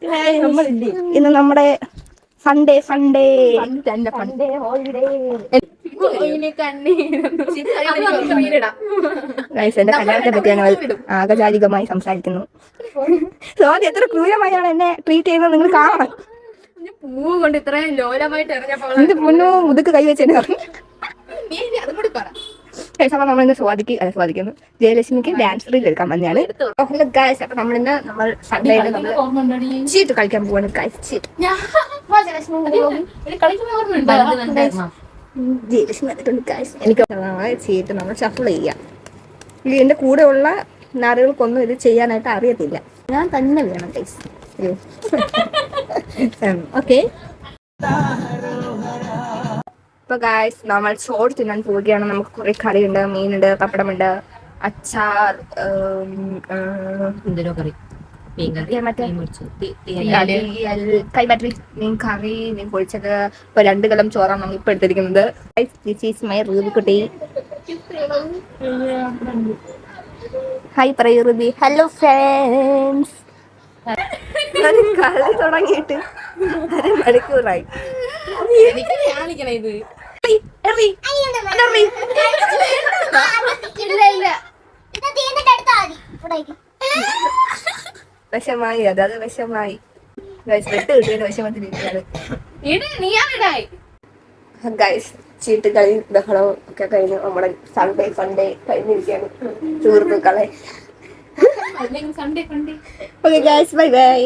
ഇന്ന് നമ്മുടെ Sunday holiday. എന്റെ കല്യാണത്തെ പറ്റി ഞങ്ങൾ ആകചാരികമായി സംസാരിക്കുന്നു. സ്വാതി എത്ര ക്രൂരമായാണ് എന്നെ ട്രീറ്റ് ചെയ്യുന്നത് നിങ്ങൾ കാണണം. പൂവ് കൊണ്ട് ഇത്രയും ലോലമായിട്ട് എറിഞ്ഞപ്പോൾ എന്റെ പൊന്നോ മുതുക്ക് കൈവച്ചെന്നെ അപ്പൊ നമ്മളിന്ന് സ്വാദിക്കുന്നു ജയലക്ഷ്മിക്ക് ഡാൻസ് റീൽ എടുക്കാൻ വന്നെയാണ്. ഗായ്സ് അപ്പൊ നമ്മളിന്ന് സൺഡേ ചീട്ട് കളിക്കാൻ പോവാണ്. ഗായ്സ് ചീട്ട് ജയലക്ഷ്മി വന്നിട്ടുണ്ട്. ഗായ്സ് എനിക്ക് ചീട്ട് നമ്മൾ ഷഫിൾ ചെയ്യാം. എന്റെ കൂടെ ഉള്ള നാറുകൾക്കൊന്നും ഇത് ചെയ്യാനായിട്ട് അറിയത്തില്ല. ഞാൻ തന്നെ വേണം ഗായ്സ്. ഓക്കെ ഇപ്പൊ ഗായ്സ് നമ്മൾ ചോറ് തിന്നാൻ പോവുകയാണ്. നമുക്ക് കുറെ കറിയുണ്ട്, മീനുണ്ട്, പപ്പടമുണ്ട്, അച്ചാർ, കൈമറ്റി മീൻ കറി, മീൻ പൊളിച്ചത്. ഇപ്പൊ 2 കലം ചോറാണ് നമ്മൾ ഇപ്പൊ എടുത്തിരിക്കുന്നത്. കുട്ടി ഹായ് പറയൂ റുബി. Hello friends. കളി തുടങ്ങിയിട്ട് 1 മണിക്കൂറായി. ഇത് വിഷമായി, അത് വിഷമായി. വെട്ട് കിട്ടിയ വിഷമത്തിലിരിക്കുകയാണ്. ഗൈസ് ചീട്ട് കളി ബഹളവും ഒക്കെ കഴിഞ്ഞു. നമ്മുടെ സൺഡേ കഴിഞ്ഞിരിക്കുകയാണ് സുഹൃത്തുക്കളെ. Okay guys bye bye.